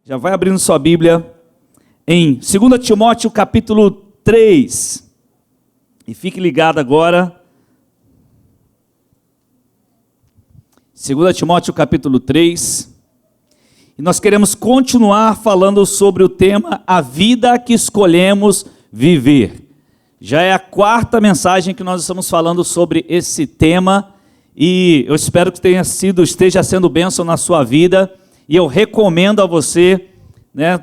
Já vai abrindo sua Bíblia em 2 Timóteo capítulo 3. E fique ligado agora. 2 Timóteo capítulo 3. E nós queremos continuar falando sobre o tema A Vida que Escolhemos Viver. Já é a quarta mensagem que nós estamos falando sobre esse tema. E eu espero que esteja sendo bênção na sua vida. E eu recomendo a você,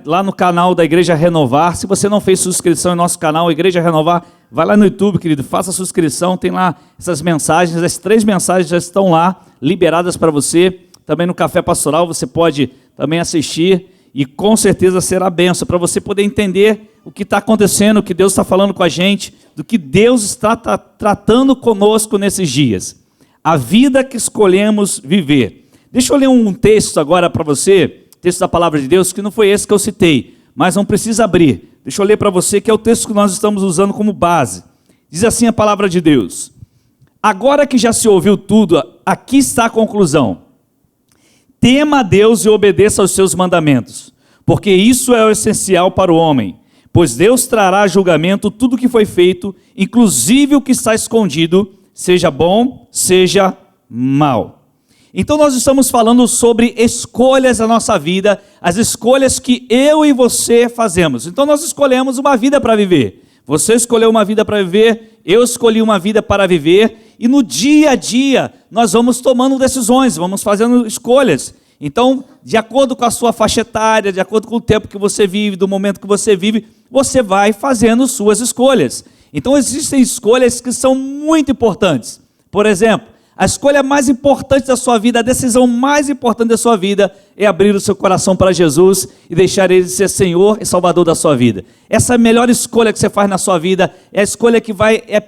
lá no canal da Igreja Renovar, se você não fez sua inscrição em nosso canal, Igreja Renovar, vai lá no YouTube, querido, faça a sua inscrição, tem lá essas mensagens, as 3 mensagens já estão lá, liberadas para você. Também no Café Pastoral você pode também assistir e com certeza será bênção para você poder entender o que está acontecendo, o que Deus está falando com a gente, do que Deus está tratando conosco nesses dias. A vida que escolhemos viver. Deixa eu ler um texto agora para você, texto da Palavra de Deus, que não foi esse que eu citei, mas não precisa abrir. Deixa eu ler para você, que é o texto que nós estamos usando como base. Diz assim a Palavra de Deus: agora que já se ouviu tudo, aqui está a conclusão. Tema a Deus e obedeça aos seus mandamentos, porque isso é o essencial para o homem, pois Deus trará a julgamento tudo o que foi feito, inclusive o que está escondido, seja bom, seja mal. Então nós estamos falando sobre escolhas da nossa vida, as escolhas que eu e você fazemos. Então nós escolhemos uma vida para viver. Você escolheu uma vida para viver, eu escolhi uma vida para viver, e no dia a dia nós vamos tomando decisões, vamos fazendo escolhas. Então, de acordo com a sua faixa etária, de acordo com o tempo que você vive, do momento que você vive, você vai fazendo suas escolhas. Então existem escolhas que são muito importantes. Por exemplo, a escolha mais importante da sua vida, a decisão mais importante da sua vida é abrir o seu coração para Jesus e deixar Ele ser Senhor e Salvador da sua vida. Essa é a melhor escolha que você faz na sua vida, é a escolha que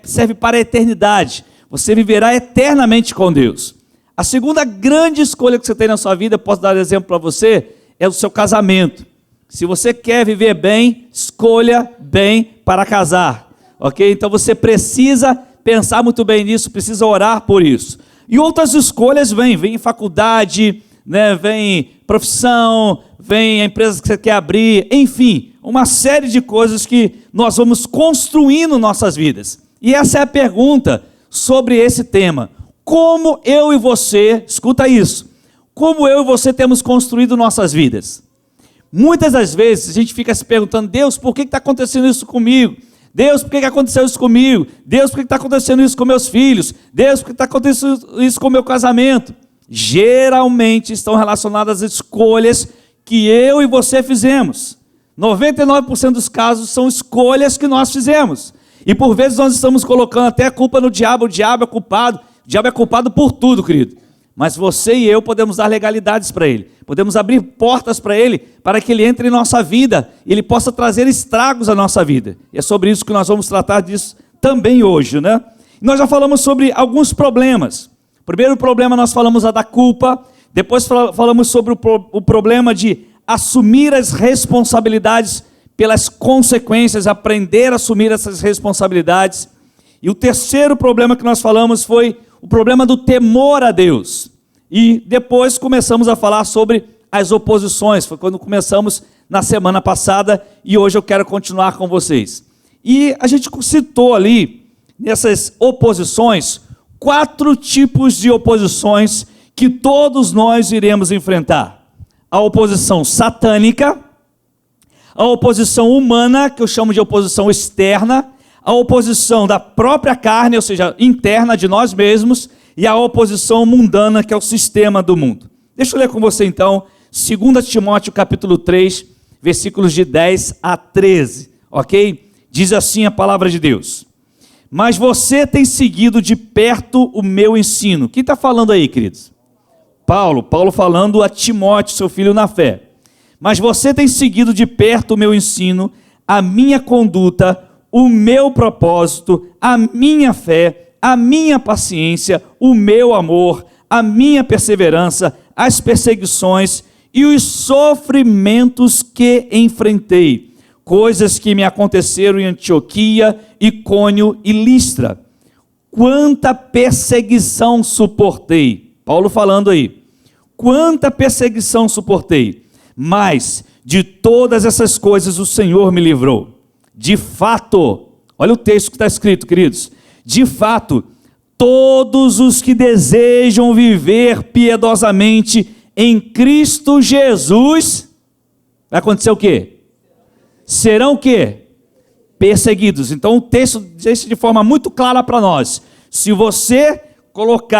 serve para a eternidade. Você viverá eternamente com Deus. A segunda grande escolha que você tem na sua vida, posso dar exemplo para você, é o seu casamento. Se você quer viver bem, escolha bem para casar, ok? Então você precisa pensar muito bem nisso, precisa orar por isso. E outras escolhas vem faculdade, vem profissão, vem a empresa que você quer abrir, enfim, uma série de coisas que nós vamos construindo nossas vidas. E essa é a pergunta sobre esse tema. Como eu e você, escuta isso, como eu e você temos construído nossas vidas? Muitas das vezes a gente fica se perguntando: Deus, por que está acontecendo isso comigo? Deus, por que aconteceu isso comigo? Deus, por que está acontecendo isso com meus filhos? Deus, por que está acontecendo isso com o meu casamento? Geralmente estão relacionadas às escolhas que eu e você fizemos. 99% dos casos são escolhas que nós fizemos. E por vezes nós estamos colocando até a culpa no diabo. O diabo é culpado. O diabo é culpado por tudo, querido. Mas você e eu podemos dar legalidades para ele. Podemos abrir portas para ele, para que ele entre em nossa vida e ele possa trazer estragos à nossa vida. E é sobre isso que nós vamos tratar disso também hoje, Nós já falamos sobre alguns problemas. O primeiro problema nós falamos da culpa. Depois falamos sobre o problema de assumir as responsabilidades pelas consequências, aprender a assumir essas responsabilidades. E o terceiro problema que nós falamos foi o problema do temor a Deus. E depois começamos a falar sobre as oposições. Foi quando começamos na semana passada e hoje eu quero continuar com vocês. E a gente citou ali, nessas oposições, 4 tipos de oposições que todos nós iremos enfrentar. A oposição satânica, a oposição humana, que eu chamo de oposição externa, a oposição da própria carne, ou seja, interna de nós mesmos, e a oposição mundana, que é o sistema do mundo. Deixa eu ler com você então, 2 Timóteo capítulo 3, versículos de 10 a 13, ok? Diz assim a palavra de Deus: mas você tem seguido de perto o meu ensino. Quem está falando aí, queridos? Paulo falando a Timóteo, seu filho na fé. Mas você tem seguido de perto o meu ensino, a minha conduta, o meu propósito, a minha fé, a minha paciência, o meu amor, a minha perseverança, as perseguições e os sofrimentos que enfrentei, coisas que me aconteceram em Antioquia, Icônio e Listra. Quanta perseguição suportei. Paulo falando aí. Quanta perseguição suportei. Mas De todas essas coisas o Senhor me livrou. De fato, olha o texto que está escrito, queridos. De fato, todos os que desejam viver piedosamente em Cristo Jesus, vai acontecer o quê? Serão o quê? Perseguidos. Então o texto deixa de forma muito clara para nós. Se você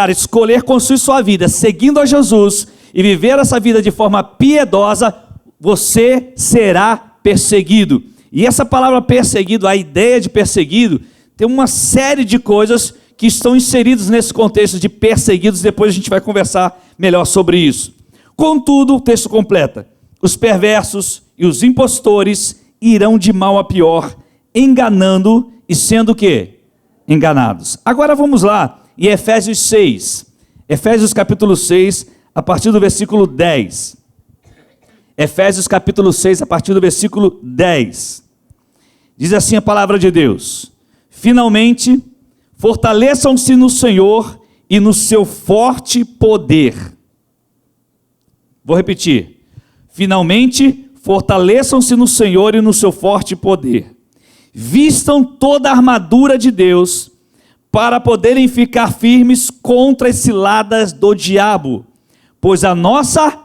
escolher construir sua vida seguindo a Jesus e viver essa vida de forma piedosa, você será perseguido. E essa palavra perseguido, a ideia de perseguido, tem uma série de coisas que estão inseridas nesse contexto de perseguidos. Depois a gente vai conversar melhor sobre isso. Contudo, o texto completa: os perversos e os impostores irão de mal a pior, enganando e sendo o quê? Enganados. Agora vamos lá, em Efésios 6. Efésios capítulo 6, a partir do versículo 10. Efésios capítulo 6, a partir do versículo 10. Diz assim a palavra de Deus: finalmente, fortaleçam-se no Senhor e no seu forte poder. Vou repetir. Finalmente, fortaleçam-se no Senhor e no seu forte poder. Vistam toda a armadura de Deus, para poderem ficar firmes contra as ciladas do diabo. Pois a nossa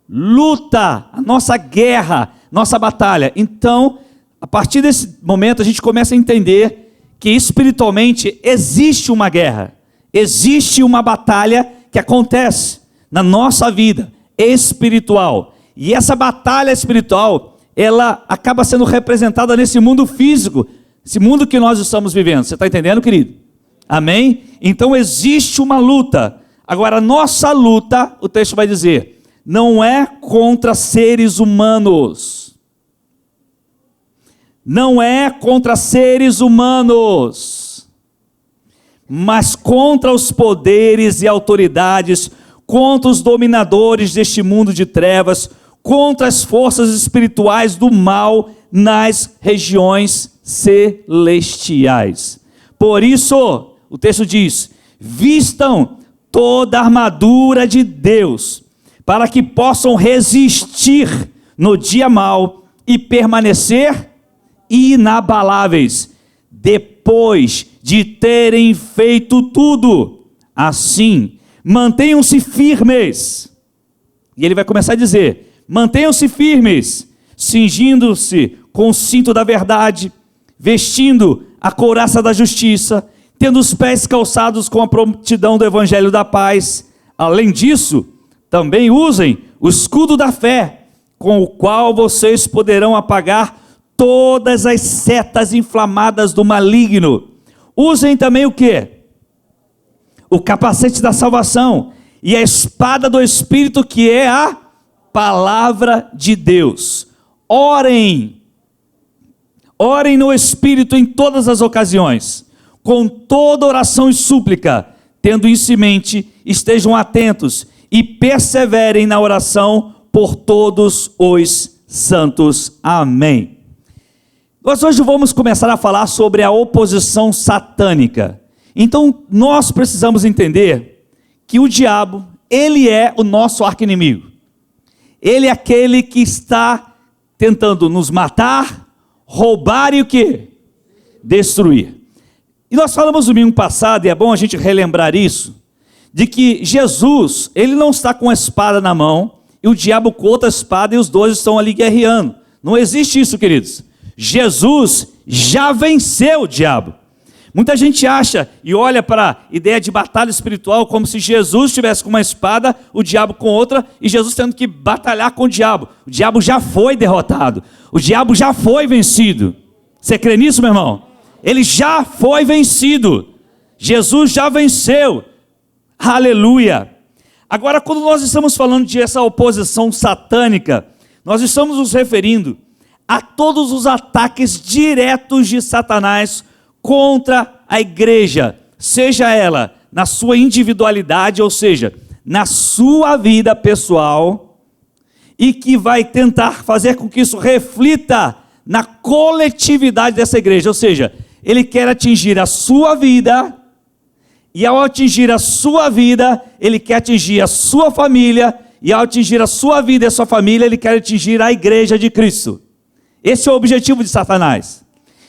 luta, a nossa guerra, nossa batalha. Então, a partir desse momento, a gente começa a entender que espiritualmente existe uma guerra. Existe uma batalha que acontece na nossa vida espiritual. E essa batalha espiritual, ela acaba sendo representada nesse mundo físico, esse mundo que nós estamos vivendo. Você está entendendo, querido? Amém? Então existe uma luta. Agora, a nossa luta, o texto vai dizer, não é contra seres humanos. Não é contra seres humanos, mas contra os poderes e autoridades, contra os dominadores deste mundo de trevas, contra as forças espirituais do mal nas regiões celestiais. Por isso, o texto diz: vistam toda a armadura de Deus, para que possam resistir no dia mau e permanecer inabaláveis, depois de terem feito tudo. Assim, mantenham-se firmes. E ele vai começar a dizer: mantenham-se firmes, cingindo-se com o cinto da verdade, vestindo a couraça da justiça, tendo os pés calçados com a prontidão do evangelho da paz. Além disso, também usem o escudo da fé, com o qual vocês poderão apagar todas as setas inflamadas do maligno. Usem também o quê? O capacete da salvação e a espada do Espírito, que é a palavra de Deus. Orem no Espírito em todas as ocasiões, com toda oração e súplica, tendo isso em mente, estejam atentos e perseverem na oração por todos os santos. Amém. Nós hoje vamos começar a falar sobre a oposição satânica. Então, nós precisamos entender que o diabo, ele é o nosso arqui-inimigo. Ele é aquele que está tentando nos matar, roubar e o quê? Destruir. E nós falamos no domingo passado, e é bom a gente relembrar isso, de que Jesus, ele não está com a espada na mão, e o diabo com outra espada, e os dois estão ali guerreando. Não existe isso, queridos. Jesus já venceu o diabo. Muita gente acha e olha para a ideia de batalha espiritual como se Jesus estivesse com uma espada, o diabo com outra, e Jesus tendo que batalhar com o diabo. O diabo já foi derrotado, o diabo já foi vencido. Você crê nisso, meu irmão? Ele já foi vencido. Jesus já venceu. Aleluia. Agora, quando nós estamos falando de essa oposição satânica, nós estamos nos referindo a todos os ataques diretos de Satanás contra a igreja, seja ela na sua individualidade, ou seja, na sua vida pessoal, e que vai tentar fazer com que isso reflita na coletividade dessa igreja, ou seja, ele quer atingir a sua vida, e ao atingir a sua vida, ele quer atingir a sua família, e ao atingir a sua vida e a sua família, ele quer atingir a igreja de Cristo. Esse é o objetivo de Satanás.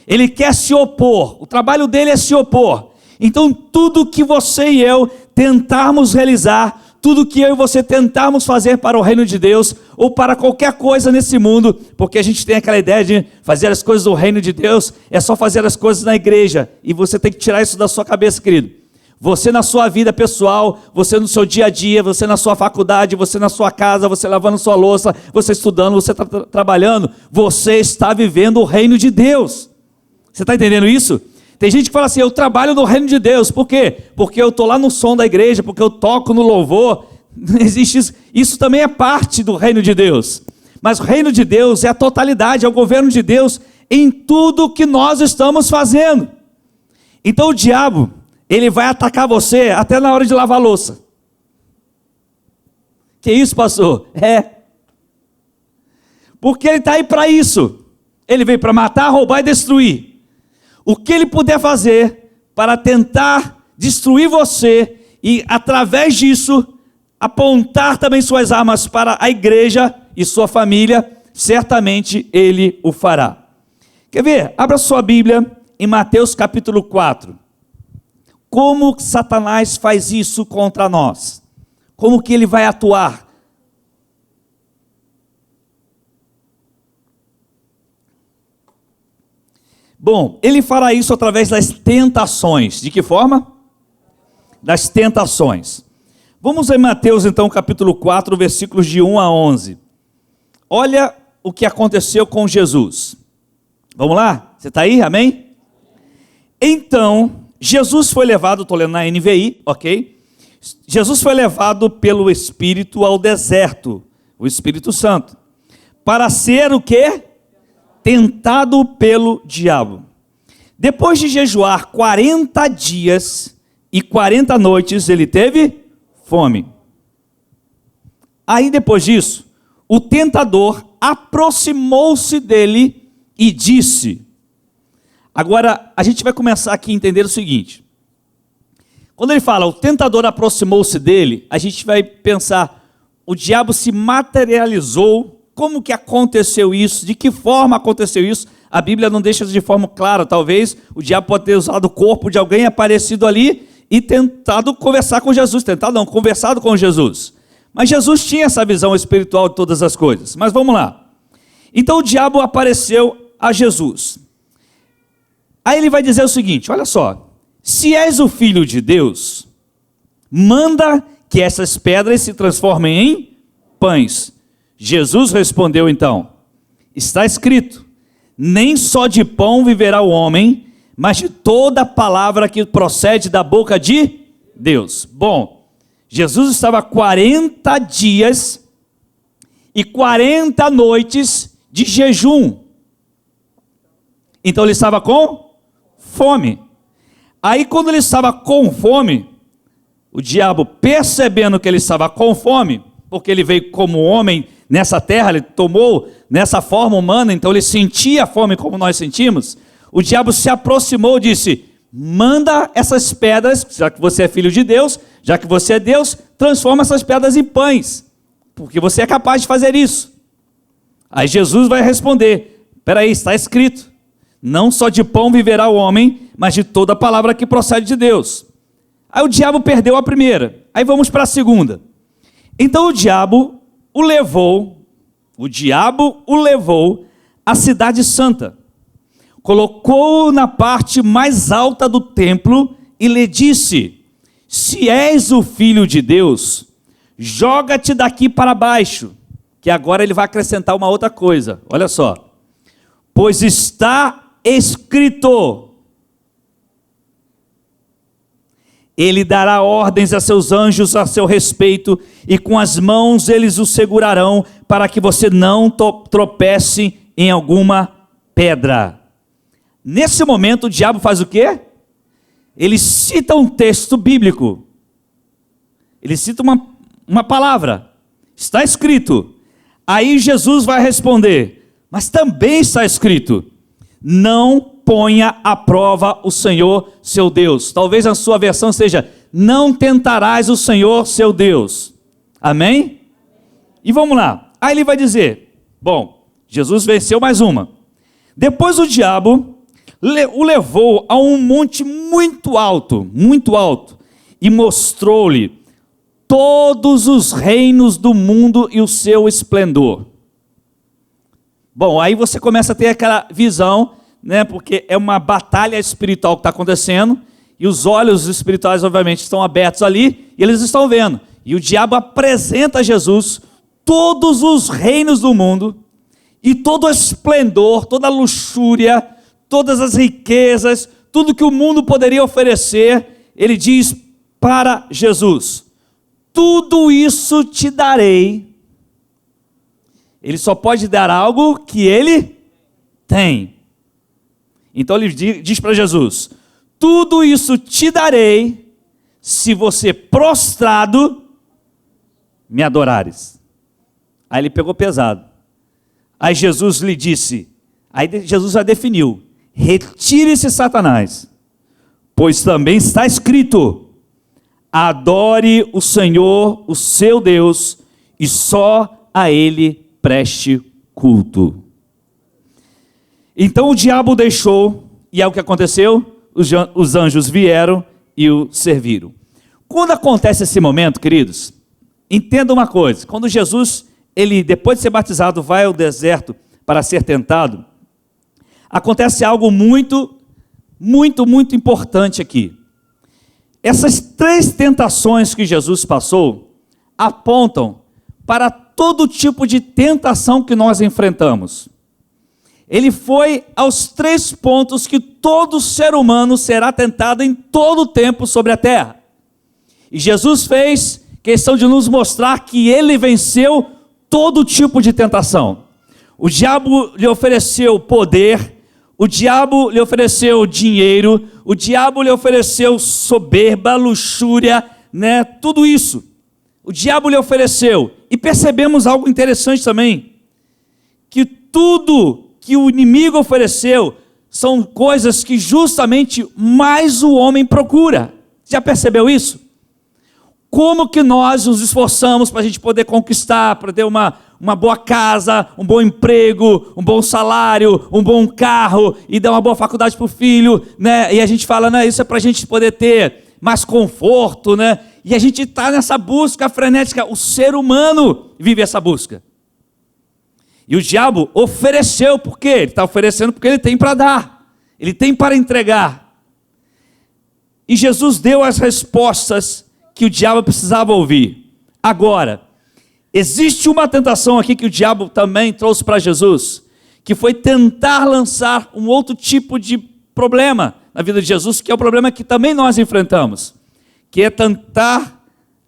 Ele quer se opor, o trabalho dele é se opor. Então tudo que você e eu tentarmos realizar, tudo que eu e você tentarmos fazer para o reino de Deus, ou para qualquer coisa nesse mundo, porque a gente tem aquela ideia de fazer as coisas do reino de Deus, é só fazer as coisas na igreja, e você tem que tirar isso da sua cabeça, querido. Você na sua vida pessoal, você no seu dia a dia, você na sua faculdade, você na sua casa, você lavando sua louça, você estudando, você trabalhando, você está vivendo o reino de Deus. Você está entendendo isso? Tem gente que fala assim, eu trabalho no reino de Deus, por quê? Porque eu estou lá no som da igreja, porque eu toco no louvor. Não existe isso. Isso também é parte do reino de Deus. Mas o reino de Deus é a totalidade, é o governo de Deus em tudo que nós estamos fazendo. Então o diabo, ele vai atacar você até na hora de lavar a louça. Que isso, pastor? Porque ele está aí para isso. Ele veio para matar, roubar e destruir. O que ele puder fazer para tentar destruir você e, através disso, apontar também suas armas para a igreja e sua família, certamente ele o fará. Quer ver? Abra sua Bíblia em Mateus capítulo 4. Como Satanás faz isso contra nós? Como que ele vai atuar? Bom, ele fará isso através das tentações. De que forma? Das tentações. Vamos em Mateus, então, capítulo 4, versículos de 1 a 11. Olha o que aconteceu com Jesus. Vamos lá? Você está aí? Amém? Então, Jesus foi levado, estou lendo na NVI, ok? Jesus foi levado pelo Espírito ao deserto, o Espírito Santo, para ser o quê? Tentado pelo diabo. Depois de jejuar 40 dias e 40 noites, ele teve fome. Aí depois disso, o tentador aproximou-se dele e disse... Agora, a gente vai começar aqui a entender o seguinte. Quando ele fala, o tentador aproximou-se dele, a gente vai pensar, o diabo se materializou. Como que aconteceu isso? De que forma aconteceu isso? A Bíblia não deixa de forma clara. Talvez o diabo pode ter usado o corpo de alguém aparecido ali e tentado conversar com Jesus. Tentado não, conversado com Jesus. Mas Jesus tinha essa visão espiritual de todas as coisas. Mas vamos lá. Então o diabo apareceu a Jesus. Aí ele vai dizer o seguinte, olha só. Se és o Filho de Deus, manda que essas pedras se transformem em pães. Jesus respondeu então, está escrito, nem só de pão viverá o homem, mas de toda palavra que procede da boca de Deus. Bom, Jesus estava 40 dias e 40 noites de jejum. Então ele estava com fome. Aí quando ele estava com fome, o diabo, percebendo que ele estava com fome, porque ele veio como homem nessa terra, ele tomou nessa forma humana, então ele sentia a fome como nós sentimos. O diabo se aproximou e disse, manda essas pedras, já que você é filho de Deus, já que você é Deus, transforma essas pedras em pães, porque você é capaz de fazer isso. Aí Jesus vai responder, peraí, está escrito, não só de pão viverá o homem, mas de toda palavra que procede de Deus. Aí o diabo perdeu a primeira, aí vamos para a segunda. Então o diabo o levou à cidade santa, colocou-o na parte mais alta do templo e lhe disse, se és o Filho de Deus, joga-te daqui para baixo, que agora ele vai acrescentar uma outra coisa, olha só, pois está escrito, ele dará ordens a seus anjos a seu respeito, e com as mãos eles o segurarão, para que você não tropece em alguma pedra. Nesse momento o diabo faz o quê? Ele cita um texto bíblico. Ele cita uma palavra. Está escrito. Aí Jesus vai responder, mas também está escrito, não ponha à prova o Senhor seu Deus. Talvez a sua versão seja, não tentarás o Senhor seu Deus. Amém? E vamos lá. Aí ele vai dizer, bom, Jesus venceu mais uma. Depois o diabo o levou a um monte muito alto, e mostrou-lhe todos os reinos do mundo e o seu esplendor. Bom, aí você começa a ter aquela visão, né, porque é uma batalha espiritual que está acontecendo, e os olhos espirituais, obviamente, estão abertos ali, e eles estão vendo. E o diabo apresenta a Jesus todos os reinos do mundo, e todo o esplendor, toda a luxúria, todas as riquezas, tudo que o mundo poderia oferecer, ele diz para Jesus: tudo isso te darei. Ele só pode dar algo que ele tem. Então ele diz para Jesus: tudo isso te darei se você prostrado me adorares. Aí ele pegou pesado. Aí Jesus lhe disse, aí Jesus já definiu: retire-se, Satanás, pois também está escrito: adore o Senhor, o seu Deus, e só a Ele preste culto. Então o diabo deixou, e é o que aconteceu, os anjos vieram e o serviram. Quando acontece esse momento, queridos, entenda uma coisa: quando Jesus, ele depois de ser batizado, vai ao deserto para ser tentado, acontece algo muito importante aqui. Essas 3 tentações que Jesus passou apontam para todo tipo de tentação que nós enfrentamos. Ele foi aos 3 pontos que todo ser humano será tentado em todo o tempo sobre a terra. E Jesus fez questão de nos mostrar que ele venceu todo tipo de tentação. O diabo lhe ofereceu poder, o diabo lhe ofereceu dinheiro, o diabo lhe ofereceu soberba, luxúria, né? Tudo isso. O diabo lhe ofereceu. E percebemos algo interessante também, que tudo que o inimigo ofereceu são coisas que justamente mais o homem procura. Já percebeu isso? Como que nós nos esforçamos para a gente poder conquistar, para ter uma boa casa, um bom emprego, um bom salário, um bom carro, e dar uma boa faculdade para o filho, né? E a gente fala, né, isso é para a gente poder ter mais conforto, né? E a gente está nessa busca frenética. O ser humano vive essa busca. E o diabo ofereceu, por quê? Ele está oferecendo porque ele tem para dar, ele tem para entregar. E Jesus deu as respostas que o diabo precisava ouvir. Agora, existe uma tentação aqui que o diabo também trouxe para Jesus, que foi tentar lançar um outro tipo de problema na vida de Jesus, que é o problema que também nós enfrentamos, que é tentar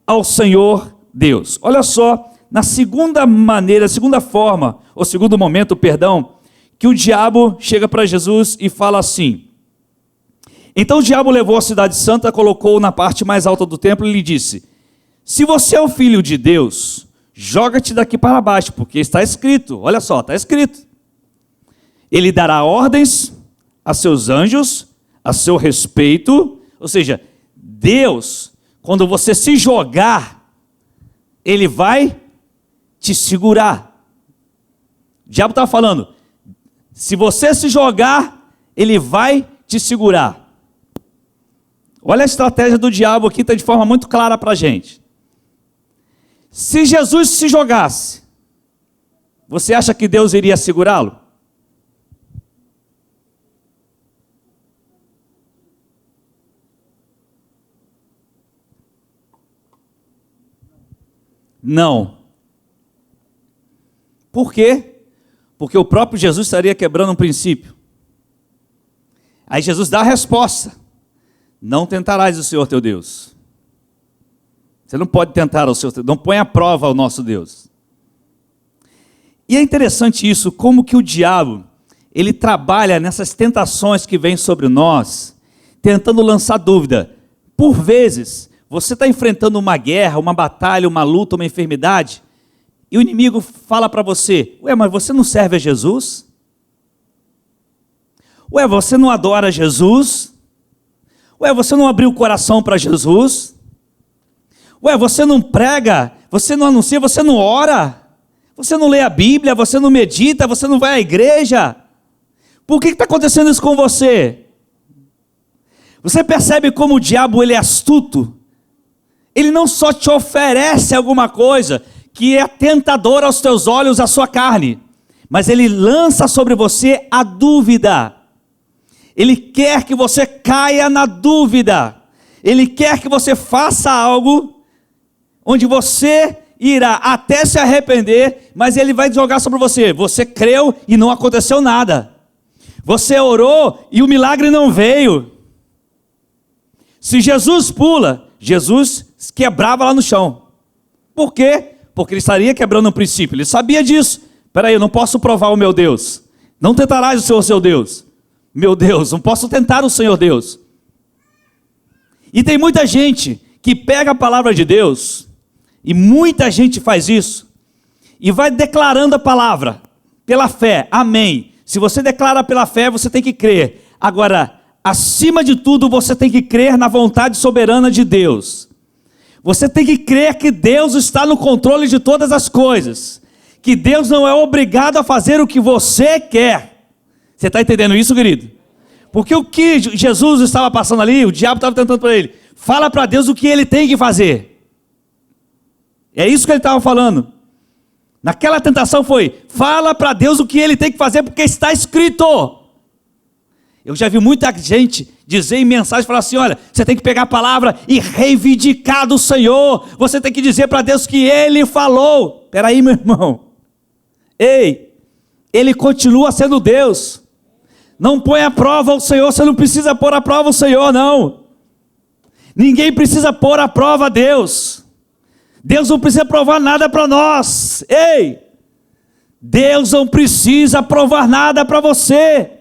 ao Senhor Deus. Olha só, na segunda maneira, segunda forma, ou segundo momento, perdão, que o diabo chega para Jesus e fala assim: então o diabo levou a cidade santa, colocou-o na parte mais alta do templo e lhe disse: se você é o filho de Deus, joga-te daqui para baixo, porque está escrito, olha só, está escrito, ele dará ordens a seus anjos a seu respeito. Ou seja, Deus, quando você se jogar, ele vai te segurar. O diabo está falando, se você se jogar, ele vai te segurar. Olha a estratégia do diabo aqui, está de forma muito clara para a gente. Se Jesus se jogasse, você acha que Deus iria segurá-lo? Não. Por quê? Porque o próprio Jesus estaria quebrando um princípio. Aí Jesus dá a resposta: não tentarás o Senhor teu Deus. Você não pode tentar o Senhor teu Deus, não põe à prova o nosso Deus. E é interessante isso, como que o diabo, ele trabalha nessas tentações que vêm sobre nós, tentando lançar dúvida. Por vezes, você está enfrentando uma guerra, uma batalha, uma luta, uma enfermidade, e o inimigo fala para você: ué, mas você não serve a Jesus? Ué, você não adora Jesus? Ué, você não abriu o coração para Jesus? Ué, você não prega? Você não anuncia? Você não ora? Você não lê a Bíblia, você não medita, você não vai à igreja. Por que está acontecendo isso com você? Você percebe como o diabo ele é astuto? Ele não só te oferece alguma coisa que é tentadora aos teus olhos, à sua carne, mas ele lança sobre você a dúvida. Ele quer que você caia na dúvida. Ele quer que você faça algo onde você irá até se arrepender, mas ele vai jogar sobre você. Você creu e não aconteceu nada. Você orou e o milagre não veio. Se Jesus pula, Jesus quebrava lá no chão. Por quê? Porque ele estaria quebrando um princípio. Ele sabia disso. Espera aí, eu não posso provar o meu Deus. Não tentarás o Senhor seu Deus. Meu Deus, não posso tentar o Senhor Deus. E tem muita gente que pega a palavra de Deus, e muita gente faz isso, e vai declarando a palavra, pela fé, amém. Se você declara pela fé, você tem que crer. Agora, acima de tudo, você tem que crer na vontade soberana de Deus. Você tem que crer que Deus está no controle de todas as coisas. Que Deus não é obrigado a fazer o que você quer. Você está entendendo isso, querido? Porque o que Jesus estava passando ali, o diabo estava tentando para ele. Fala para Deus o que ele tem que fazer. É isso que ele estava falando. Naquela tentação foi, fala para Deus o que ele tem que fazer, porque está escrito. Eu já vi muita gente dizer em mensagem, falar assim, olha, você tem que pegar a palavra e reivindicar do Senhor. Você tem que dizer para Deus que Ele falou. Espera aí, meu irmão. Ei, Ele continua sendo Deus. Não põe à prova o Senhor, você não precisa pôr à prova o Senhor, não. Ninguém precisa pôr à prova Deus. Deus não precisa provar nada para nós. Ei, Deus não precisa provar nada para você.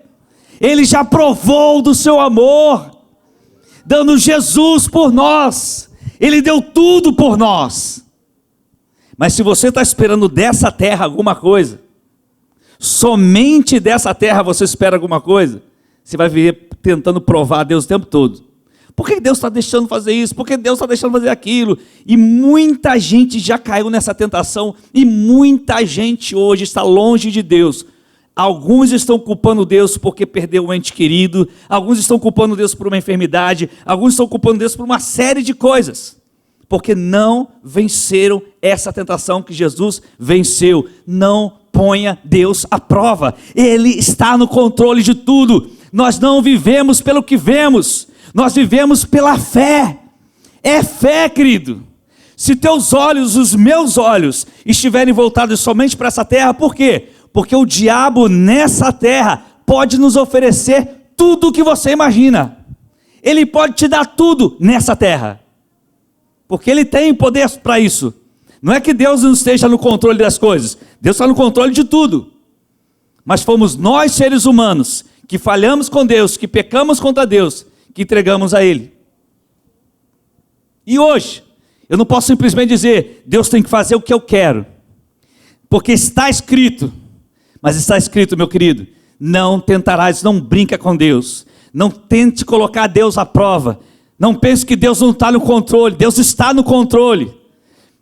Ele já provou do seu amor, dando Jesus por nós. Ele deu tudo por nós. Mas se você está esperando dessa terra alguma coisa, somente dessa terra você espera alguma coisa, você vai viver tentando provar a Deus o tempo todo. Por que Deus está deixando fazer isso? Por que Deus está deixando fazer aquilo? E muita gente já caiu nessa tentação, e muita gente hoje está longe de Deus. Alguns estão culpando Deus porque perdeu um ente querido, alguns estão culpando Deus por uma enfermidade, alguns estão culpando Deus por uma série de coisas, porque não venceram essa tentação que Jesus venceu. Não ponha Deus à prova, Ele está no controle de tudo. Nós não vivemos pelo que vemos, nós vivemos pela fé. É fé, querido. Se teus olhos, os meus olhos, estiverem voltados somente para essa terra, por quê? Porque o diabo nessa terra pode nos oferecer tudo o que você imagina. Ele pode te dar tudo nessa terra, porque Ele tem poder para isso. Não é que Deus não esteja no controle das coisas, Deus está no controle de tudo. Mas fomos nós, seres humanos, que falhamos com Deus, que pecamos contra Deus, que entregamos a Ele. E hoje, eu não posso simplesmente dizer, Deus tem que fazer o que eu quero, porque está escrito. Mas está escrito, meu querido, não tentarás, não brinca com Deus, não tente colocar Deus à prova, não pense que Deus não está no controle, Deus está no controle.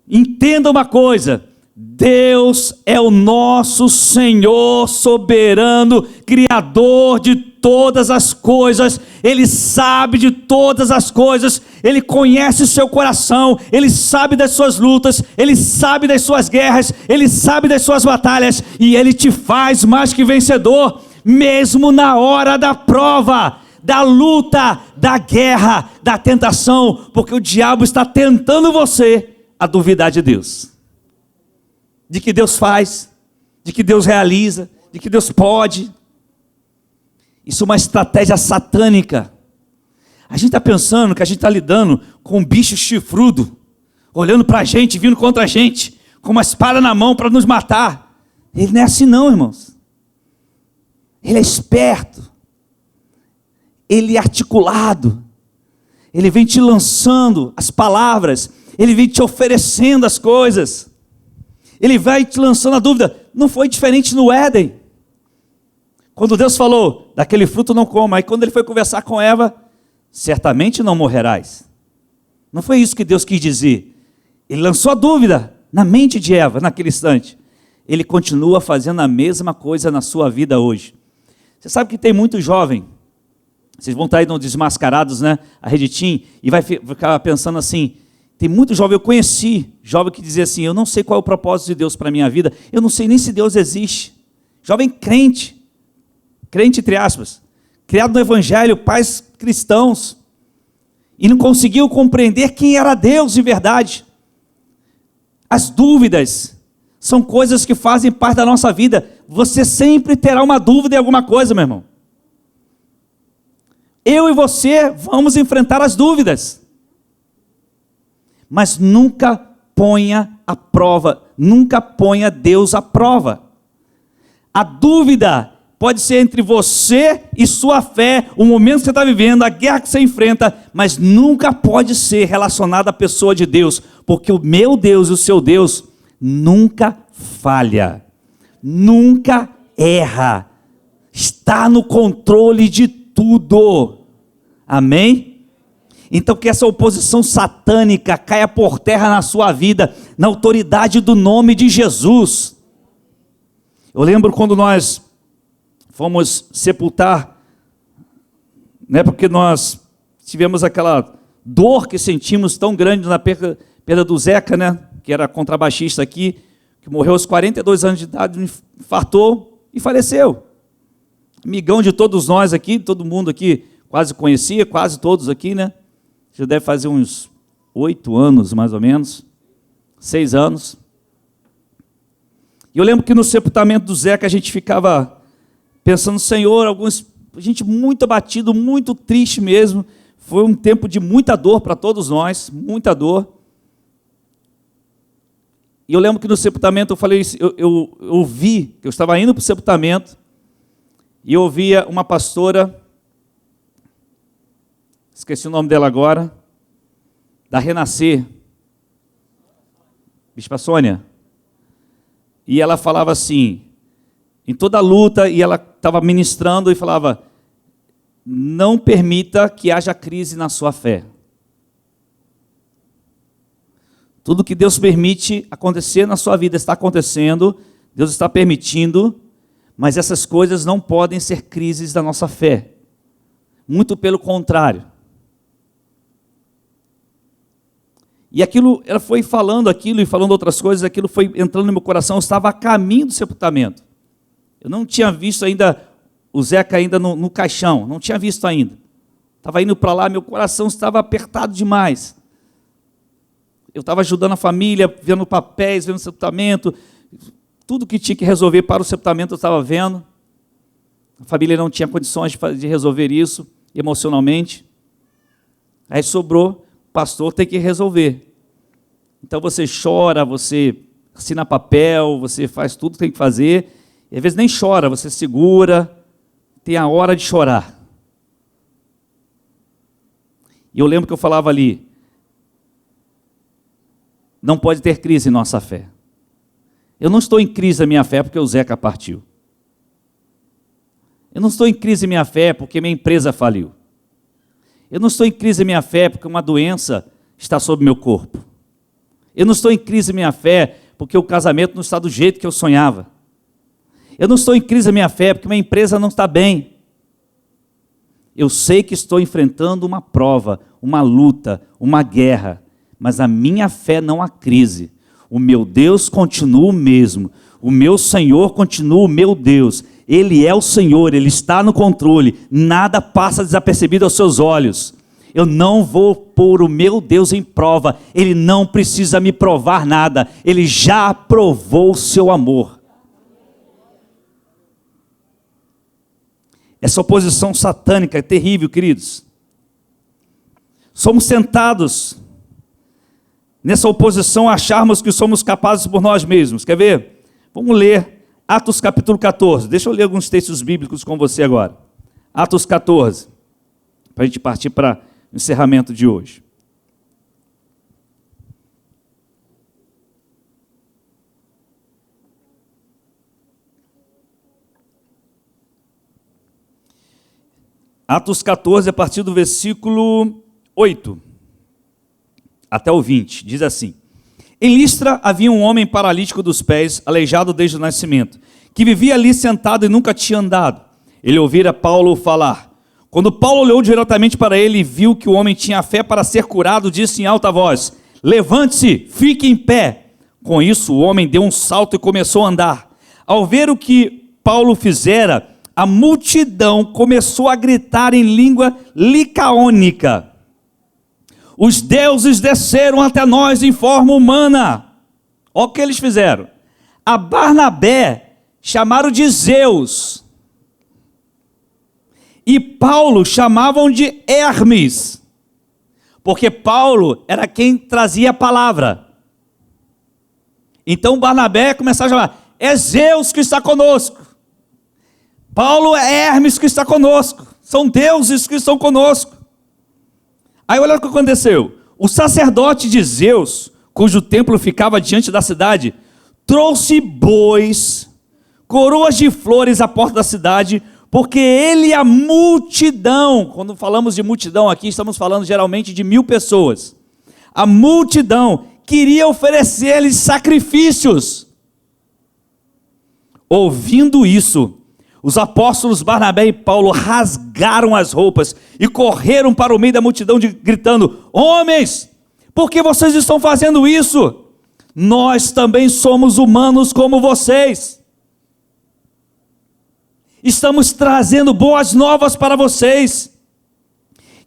Entenda uma coisa, Deus é o nosso Senhor soberano, Criador de todas as coisas. Ele sabe de todas as coisas, Ele conhece o seu coração, Ele sabe das suas lutas, Ele sabe das suas guerras, Ele sabe das suas batalhas, e Ele te faz mais que vencedor, mesmo na hora da prova, da luta, da guerra, da tentação, porque o diabo está tentando você a duvidar de Deus, de que Deus faz, de que Deus realiza, de que Deus pode. Isso é uma estratégia satânica. A gente está pensando que a gente está lidando com um bicho chifrudo, olhando para a gente, vindo contra a gente, com uma espada na mão para nos matar. Ele não é assim não, irmãos. Ele é esperto. Ele é articulado. Ele vem te lançando as palavras. Ele vem te oferecendo as coisas. Ele vai te lançando a dúvida. Não foi diferente no Éden. Quando Deus falou, daquele fruto não coma. Aí quando Ele foi conversar com Eva, certamente não morrerás. Não foi isso que Deus quis dizer. Ele lançou a dúvida na mente de Eva, naquele instante. Ele continua fazendo a mesma coisa na sua vida hoje. Você sabe que tem muito jovem, vocês vão estar aí no Desmascarados, né? A Rede Tim, e vai ficar pensando assim, tem muito jovem, eu conheci jovem que dizia assim, eu não sei qual é o propósito de Deus para a minha vida, eu não sei nem se Deus existe. Jovem crente entre aspas, criado no Evangelho, pais cristãos, e não conseguiu compreender quem era Deus de verdade. As dúvidas são coisas que fazem parte da nossa vida. Você sempre terá uma dúvida em alguma coisa, meu irmão. Eu e você vamos enfrentar as dúvidas. Mas nunca ponha à prova, nunca ponha Deus à prova. A dúvida pode ser entre você e sua fé, o momento que você está vivendo, a guerra que você enfrenta, mas nunca pode ser relacionada à pessoa de Deus, porque o meu Deus e o seu Deus nunca falha, nunca erra, está no controle de tudo. Amém? Então que essa oposição satânica caia por terra na sua vida, na autoridade do nome de Jesus. Eu lembro quando nós fomos sepultar, né, porque nós tivemos aquela dor que sentimos tão grande na perda do Zeca, né, que era contrabaixista aqui, que morreu aos 42 anos de idade, infartou e faleceu. Amigão de todos nós aqui, todo mundo aqui quase conhecia, quase todos aqui, né? Já deve fazer uns 8 anos, mais ou menos, 6 anos. E eu lembro que no sepultamento do Zeca a gente ficava pensando, Senhor, gente muito abatido, muito triste mesmo. Foi um tempo de muita dor para todos nós, muita dor. E eu lembro que no sepultamento eu falei, eu vi, que eu estava indo para o sepultamento, e eu ouvia uma pastora, esqueci o nome dela agora, da Renascer, Bispa Sônia, e ela falava assim, em toda a luta, e ela estava ministrando e falava, não permita que haja crise na sua fé. Tudo que Deus permite acontecer na sua vida está acontecendo, Deus está permitindo, mas essas coisas não podem ser crises da nossa fé. Muito pelo contrário. E aquilo, ela foi falando aquilo e falando outras coisas, aquilo foi entrando no meu coração, eu estava a caminho do sepultamento. Eu não tinha visto ainda o Zeca ainda no caixão, não tinha visto ainda. Estava indo para lá, meu coração estava apertado demais. Eu estava ajudando a família, vendo papéis, vendo o sepultamento, tudo que tinha que resolver para o sepultamento eu estava vendo. A família não tinha condições de resolver isso emocionalmente. Aí sobrou, o pastor tem que resolver. Então você chora, você assina papel, você faz tudo que tem que fazer, e às vezes nem chora, você segura, tem a hora de chorar. E eu lembro que eu falava ali, não pode ter crise em nossa fé. Eu não estou em crise na minha fé porque o Zeca partiu. Eu não estou em crise na minha fé porque minha empresa faliu. Eu não estou em crise na minha fé porque uma doença está sobre meu corpo. Eu não estou em crise na minha fé porque o casamento não está do jeito que eu sonhava. Eu não estou em crise na minha fé porque minha empresa não está bem. Eu sei que estou enfrentando uma prova, uma luta, uma guerra, mas a minha fé não há crise. O meu Deus continua o mesmo. O meu Senhor continua o meu Deus. Ele é o Senhor, Ele está no controle. Nada passa desapercebido aos seus olhos. Eu não vou pôr o meu Deus em prova. Ele não precisa me provar nada. Ele já provou o seu amor. Essa oposição satânica é terrível, queridos. Somos tentados nessa oposição a acharmos que somos capazes por nós mesmos. Quer ver? Vamos ler Atos capítulo 14. Deixa eu ler alguns textos bíblicos com você agora. Atos 14, para a gente partir para o encerramento de hoje. Atos 14, a partir do versículo 8 até o 20, diz assim: Em Listra havia um homem paralítico dos pés, aleijado desde o nascimento, que vivia ali sentado e nunca tinha andado. Ele ouvira Paulo falar. Quando Paulo olhou diretamente para ele e viu que o homem tinha fé para ser curado, disse em alta voz: levante-se, fique em pé. Com isso, o homem deu um salto e começou a andar. Ao ver o que Paulo fizera, a multidão começou a gritar em língua licaônica: os deuses desceram até nós em forma humana. Olha o que eles fizeram. A Barnabé chamaram de Zeus, e Paulo chamavam de Hermes, porque Paulo era quem trazia a palavra. Então Barnabé começou a chamar: é Zeus que está conosco. Paulo é Hermes que está conosco. São deuses que estão conosco. Aí olha o que aconteceu. O sacerdote de Zeus, cujo templo ficava diante da cidade, trouxe bois, coroas de flores à porta da cidade, porque ele e a multidão, quando falamos de multidão aqui, estamos falando geralmente de 1000 pessoas. A multidão queria oferecer-lhes sacrifícios. Ouvindo isso, os apóstolos Barnabé e Paulo rasgaram as roupas e correram para o meio da multidão gritando: homens, por que vocês estão fazendo isso? Nós também somos humanos como vocês. Estamos trazendo boas novas para vocês,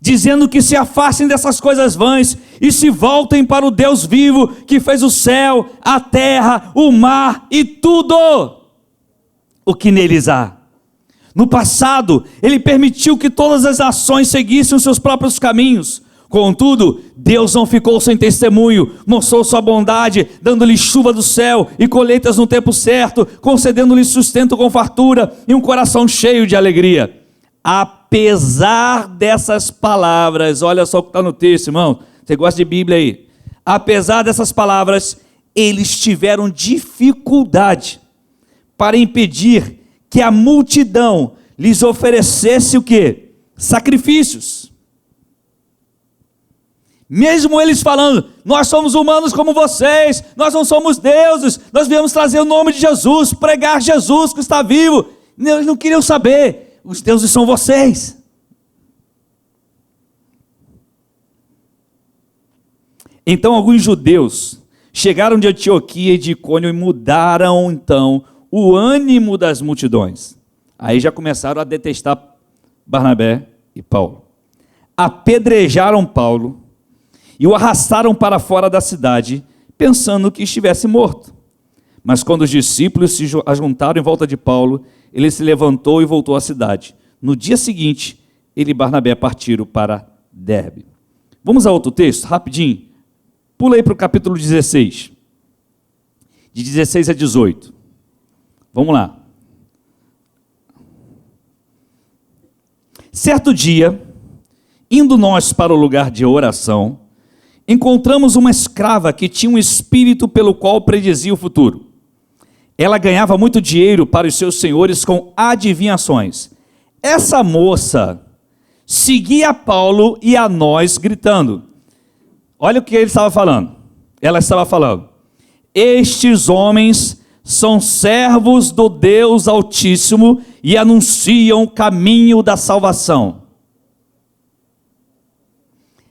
dizendo que se afastem dessas coisas vãs e se voltem para o Deus vivo que fez o céu, a terra, o mar e tudo o que neles há. No passado, ele permitiu que todas as nações seguissem os seus próprios caminhos. Contudo, Deus não ficou sem testemunho, mostrou sua bondade, dando-lhe chuva do céu e colheitas no tempo certo, concedendo-lhe sustento com fartura e um coração cheio de alegria. Apesar dessas palavras, olha só o que está no texto, irmão, você gosta de Bíblia aí? Apesar dessas palavras, eles tiveram dificuldade para impedir que a multidão lhes oferecesse o quê? Sacrifícios. Mesmo eles falando: nós somos humanos como vocês, nós não somos deuses, nós viemos trazer o nome de Jesus, pregar Jesus que está vivo. Eles não queriam saber, os deuses são vocês. Então alguns judeus chegaram de Antioquia e de Icônio e mudaram então o ânimo das multidões. Aí já começaram a detestar Barnabé e Paulo. Apedrejaram Paulo e o arrastaram para fora da cidade, pensando que estivesse morto. Mas quando os discípulos se ajuntaram em volta de Paulo, ele se levantou e voltou à cidade. No dia seguinte, ele e Barnabé partiram para Derbe. Vamos a outro texto, rapidinho. Pula aí para o capítulo 16. De 16 a 18. Vamos lá. Certo dia, indo nós para o lugar de oração, encontramos uma escrava que tinha um espírito pelo qual predizia o futuro. Ela ganhava muito dinheiro para os seus senhores com adivinhações. Essa moça seguia Paulo e a nós gritando. Olha o que ele estava falando. Ela estava falando: estes homens são servos do Deus Altíssimo e anunciam o caminho da salvação.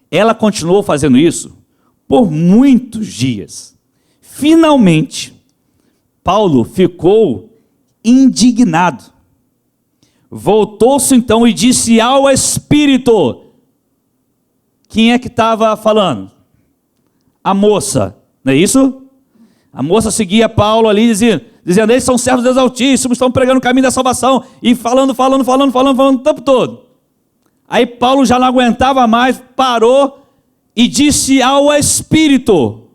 Ela continuou fazendo isso por muitos dias. Finalmente, Paulo ficou indignado. Voltou-se então e disse ao Espírito. Quem é que estava falando? A moça, não é isso? A moça seguia Paulo ali, dizendo, eles são servos de Deus Altíssimo, estão pregando o caminho da salvação, e falando o tempo todo. Aí Paulo já não aguentava mais, parou e disse ao Espírito: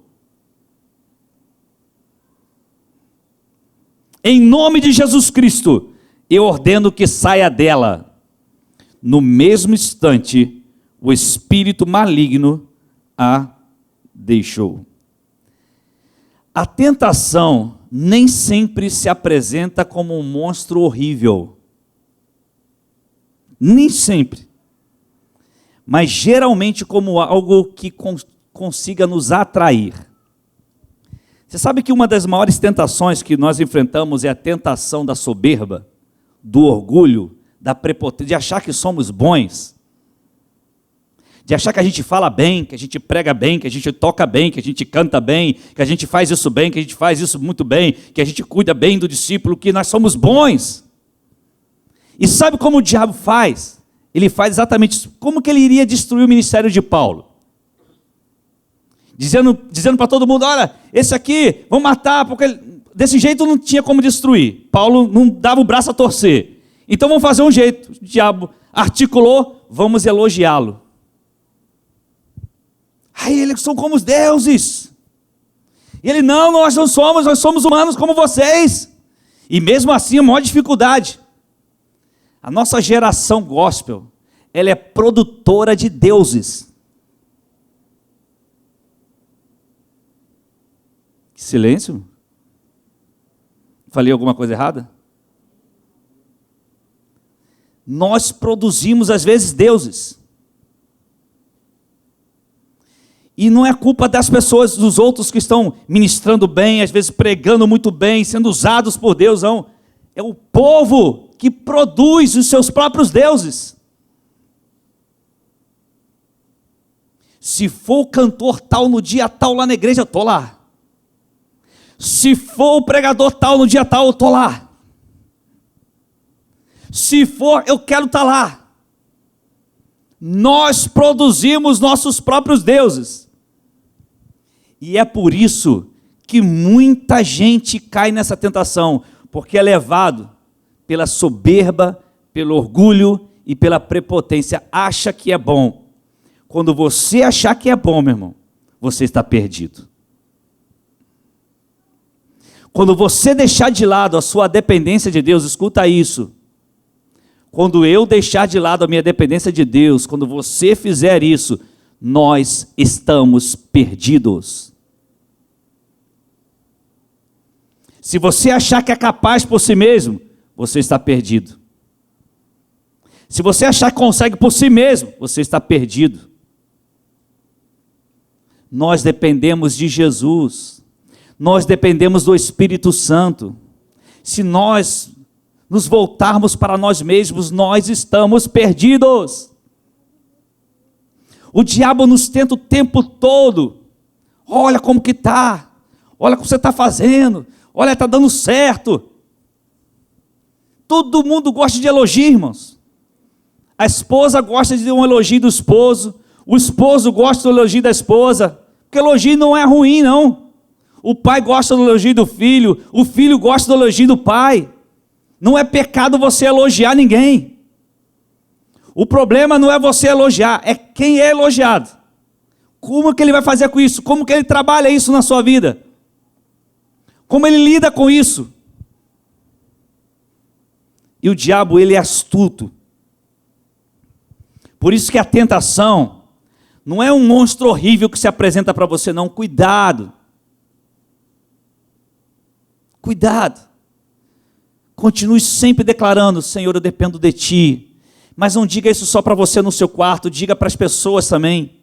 em nome de Jesus Cristo, eu ordeno que saia dela. No mesmo instante, o espírito maligno a deixou. A tentação nem sempre se apresenta como um monstro horrível. Nem sempre. Mas geralmente como algo que consiga nos atrair. Você sabe que uma das maiores tentações que nós enfrentamos é a tentação da soberba, do orgulho, da prepotência, de achar que somos bons, de achar que a gente fala bem, que a gente prega bem, que a gente toca bem, que a gente canta bem, que a gente faz isso bem, que a gente faz isso muito bem, que a gente cuida bem do discípulo, que nós somos bons. E sabe como o diabo faz? Ele faz exatamente isso. Como que ele iria destruir o ministério de Paulo? Dizendo para todo mundo, olha, esse aqui, vamos matar, porque desse jeito não tinha como destruir. Paulo não dava o braço a torcer. Então vamos fazer um jeito. O diabo articulou, vamos elogiá-lo. Aí eles são como os deuses. E ele, não, nós não somos, nós somos humanos como vocês. E mesmo assim, a maior dificuldade. A nossa geração gospel, ela é produtora de deuses. Que silêncio. Falei alguma coisa errada? Nós produzimos às vezes deuses. E não é culpa das pessoas, dos outros que estão ministrando bem, às vezes pregando muito bem, sendo usados por Deus, não. É o povo que produz os seus próprios deuses. Se for o cantor tal no dia tal lá na igreja, eu estou lá. Se for o pregador tal no dia tal, eu estou lá. Se for, eu quero estar lá. Nós produzimos nossos próprios deuses. E é por isso que muita gente cai nessa tentação, porque é levado pela soberba, pelo orgulho e pela prepotência. Acha que é bom. Quando você achar que é bom, meu irmão, você está perdido. Quando você deixar de lado a sua dependência de Deus, escuta isso. Quando eu deixar de lado a minha dependência de Deus, quando você fizer isso, nós estamos perdidos. Se você achar que é capaz por si mesmo, você está perdido. Se você achar que consegue por si mesmo, você está perdido. Nós dependemos de Jesus. Nós dependemos do Espírito Santo. Se nós nos voltarmos para nós mesmos, nós estamos perdidos. O diabo nos tenta o tempo todo. Olha como que está. Olha o que você está fazendo. Olha, está dando certo. Todo mundo gosta de elogio, irmãos. A esposa gosta de um elogio do esposo. O esposo gosta do elogio da esposa. Porque elogio não é ruim, não. O pai gosta do elogio do filho. O filho gosta do elogio do pai. Não é pecado você elogiar ninguém. O problema não é você elogiar, é quem é elogiado. Como que ele vai fazer com isso? Como que ele trabalha isso na sua vida? Como ele lida com isso? E o diabo, ele é astuto. Por isso que a tentação não é um monstro horrível que se apresenta para você, não. Cuidado. Cuidado. Continue sempre declarando, Senhor, eu dependo de Ti. Mas não diga isso só para você no seu quarto, diga para as pessoas também.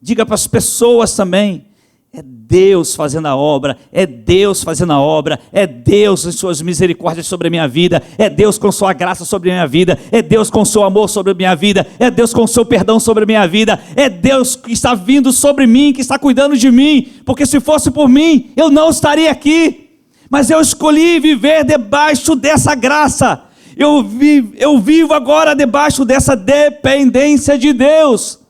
Diga para as pessoas também. É Deus fazendo a obra, é Deus fazendo a obra, é Deus em suas misericórdias sobre a minha vida, é Deus com sua graça sobre a minha vida, é Deus com seu amor sobre a minha vida, é Deus com seu perdão sobre a minha vida, é Deus que está vindo sobre mim, que está cuidando de mim, porque se fosse por mim, eu não estaria aqui, mas eu escolhi viver debaixo dessa graça, eu vivo agora debaixo dessa dependência de Deus.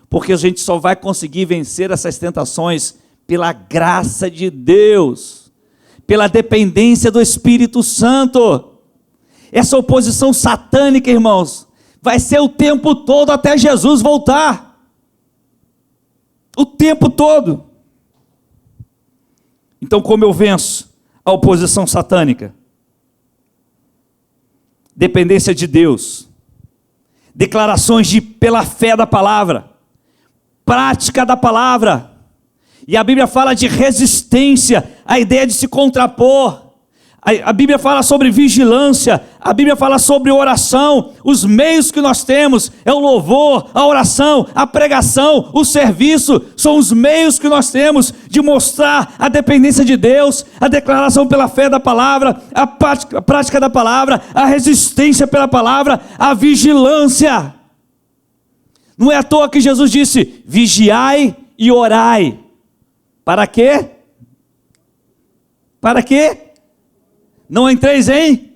Porque a gente só vai conseguir vencer essas tentações pela graça de Deus, pela dependência do Espírito Santo. Essa oposição satânica, irmãos, vai ser o tempo todo até Jesus voltar. O tempo todo. Então, como eu venço a oposição satânica? Dependência de Deus. Declarações pela fé da palavra. Prática da palavra. E a Bíblia fala de resistência, a ideia de se contrapor. A Bíblia fala sobre vigilância, a Bíblia fala sobre oração. Os meios que nós temos é o louvor, a oração, a pregação, o serviço. São os meios que nós temos de mostrar a dependência de Deus, a declaração pela fé da palavra, a prática da palavra, a resistência pela palavra, a vigilância. Não é à toa que Jesus disse: vigiai e orai. Para quê? Para quê? Não entreis em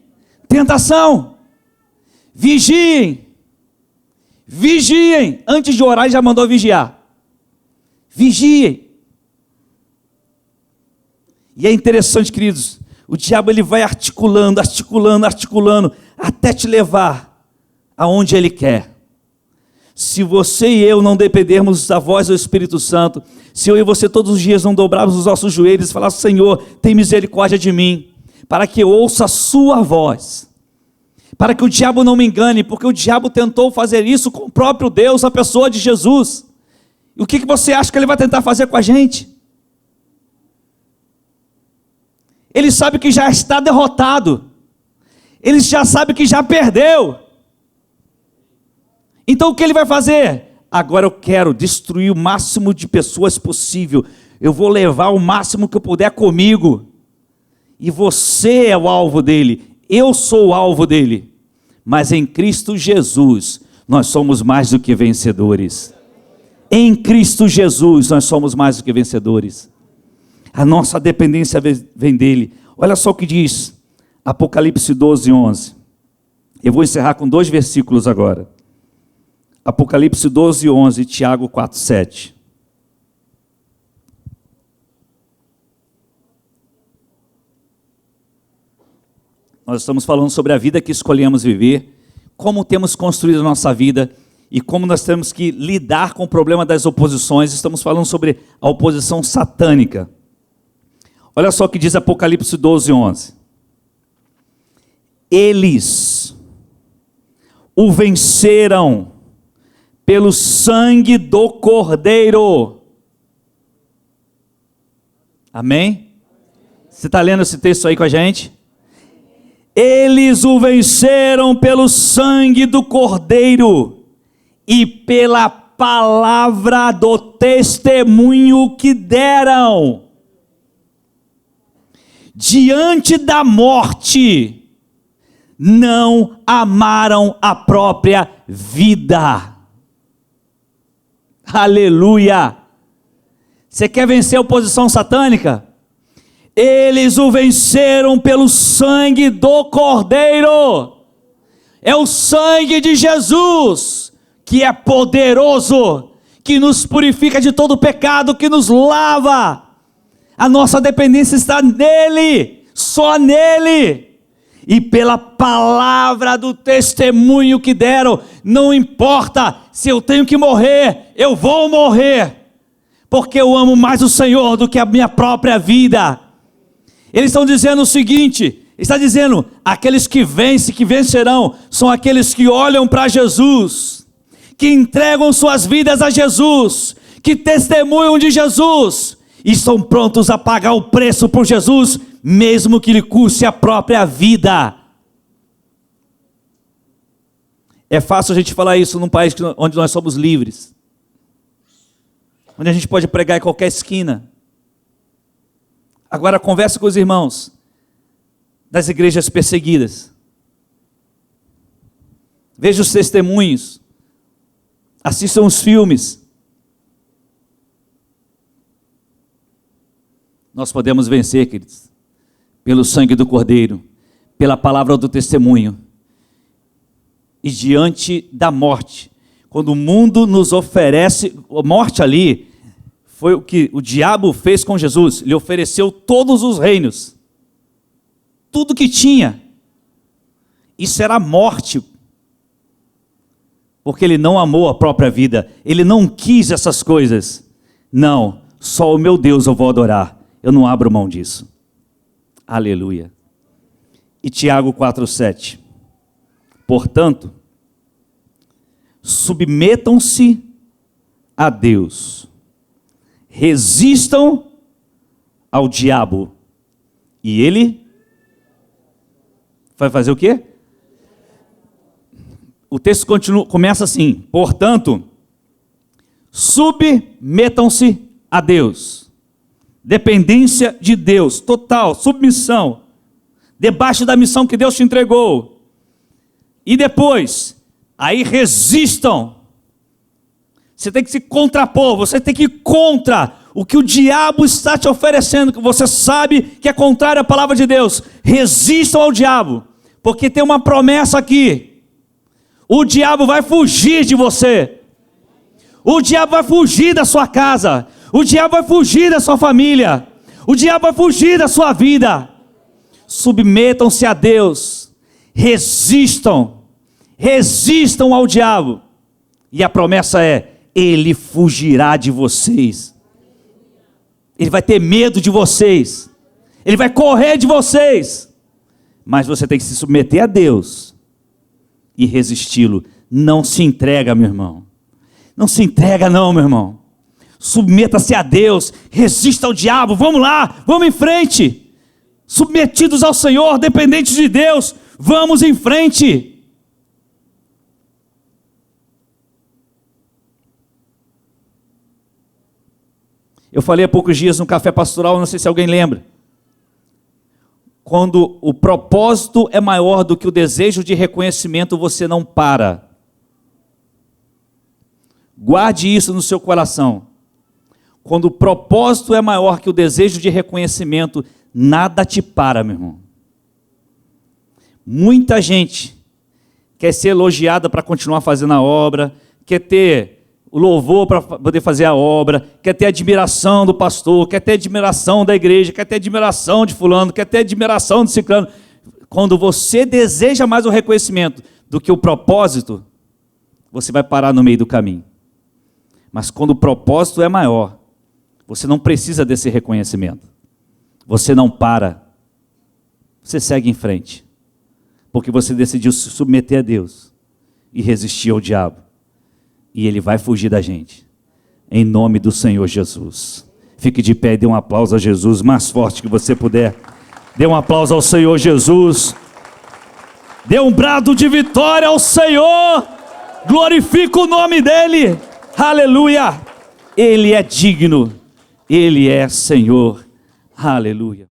tentação. Vigiem. Vigiem. Antes de orar, ele já mandou vigiar. Vigiem. E é interessante, queridos, o diabo ele vai articulando, até te levar aonde ele quer. Se você e eu não dependermos da voz do Espírito Santo, se eu e você todos os dias não dobrarmos os nossos joelhos e falar: Senhor, tem misericórdia de mim, para que eu ouça a sua voz, para que o diabo não me engane, porque o diabo tentou fazer isso com o próprio Deus, a pessoa de Jesus. E o que você acha que ele vai tentar fazer com a gente? Ele sabe que já está derrotado, ele já sabe que já perdeu. Então o que ele vai fazer? Agora eu quero destruir o máximo de pessoas possível, eu vou levar o máximo que eu puder comigo. E você é o alvo dele, eu sou o alvo dele. Mas em Cristo Jesus, nós somos mais do que vencedores. Em Cristo Jesus, nós somos mais do que vencedores. A nossa dependência vem dele. Olha só o que diz Apocalipse 12, 11. Eu vou encerrar com 2 versículos agora. Apocalipse 12, 11, Tiago 4, 7. Nós estamos falando sobre a vida que escolhemos viver, como temos construído a nossa vida e como nós temos que lidar com o problema das oposições. Estamos falando sobre a oposição satânica. Olha só o que diz Apocalipse 12, 11. Eles o venceram pelo sangue do Cordeiro. Amém? Você está lendo esse texto aí com a gente? Eles o venceram pelo sangue do Cordeiro e pela palavra do testemunho que deram. Diante da morte, não amaram a própria vida. Aleluia! Você quer vencer a oposição satânica? Eles o venceram pelo sangue do Cordeiro. É o sangue de Jesus que é poderoso, que nos purifica de todo pecado, que nos lava. A nossa dependência está nele, só nele. E pela palavra do testemunho que deram, não importa se eu tenho que morrer, eu vou morrer, porque eu amo mais o Senhor do que a minha própria vida. Eles estão dizendo o seguinte, está dizendo, aqueles que vencem, que vencerão, são aqueles que olham para Jesus, que entregam suas vidas a Jesus, que testemunham de Jesus, e estão prontos a pagar o preço por Jesus, mesmo que lhe custe a própria vida. É fácil a gente falar isso num país onde nós somos livres, onde a gente pode pregar em qualquer esquina. Agora converse com os irmãos das igrejas perseguidas, veja os testemunhos, assistam os filmes. Nós podemos vencer, queridos, pelo sangue do Cordeiro, pela palavra do testemunho. E diante da morte, quando o mundo nos oferece, a morte ali, foi o que o diabo fez com Jesus, lhe ofereceu todos os reinos, tudo que tinha, isso era morte, porque ele não amou a própria vida, ele não quis essas coisas. Não, só o meu Deus eu vou adorar, eu não abro mão disso. Aleluia. E Tiago 4,7. Portanto, submetam-se a Deus, resistam ao diabo, e ele Vai fazer o quê? O texto começa assim: portanto, submetam-se a Deus. Dependência de Deus, total, submissão, debaixo da missão que Deus te entregou. E depois, aí resistam. Você tem que se contrapor, você tem que ir contra o que o diabo está te oferecendo, que você sabe que é contrário à palavra de Deus. Resistam ao diabo, porque tem uma promessa aqui: o diabo vai fugir de você, o diabo vai fugir da sua casa, o diabo vai fugir da sua família, o diabo vai fugir da sua vida. Submetam-se a Deus, resistam ao diabo, e a promessa é: ele fugirá de vocês. Ele vai ter medo de vocês, ele vai correr de vocês, mas você tem que se submeter a Deus e resisti-lo. Não se entrega, meu irmão, não se entrega não, meu irmão. Submeta-se a Deus, resista ao diabo. Vamos lá, vamos em frente, submetidos ao Senhor, dependentes de Deus, vamos em frente. Eu falei há poucos dias no café pastoral, não sei se alguém lembra. Quando o propósito é maior do que o desejo de reconhecimento, você não para. Guarde isso no seu coração. Quando o propósito é maior que o desejo de reconhecimento, nada te para, meu irmão. Muita gente quer ser elogiada para continuar fazendo a obra, quer ter o louvor para poder fazer a obra, quer ter admiração do pastor, quer ter admiração da igreja, quer ter admiração de fulano, quer ter admiração de ciclano. Quando você deseja mais o reconhecimento do que o propósito, você vai parar no meio do caminho. Mas quando o propósito é maior, você não precisa desse reconhecimento. Você não para, você segue em frente, porque você decidiu se submeter a Deus e resistir ao diabo. E ele vai fugir da gente, em nome do Senhor Jesus. Fique de pé e dê um aplauso a Jesus, mais forte que você puder. Dê um aplauso ao Senhor Jesus. Dê um brado de vitória ao Senhor. Glorifica o nome dEle. Aleluia. Ele é digno. Ele é Senhor. Aleluia.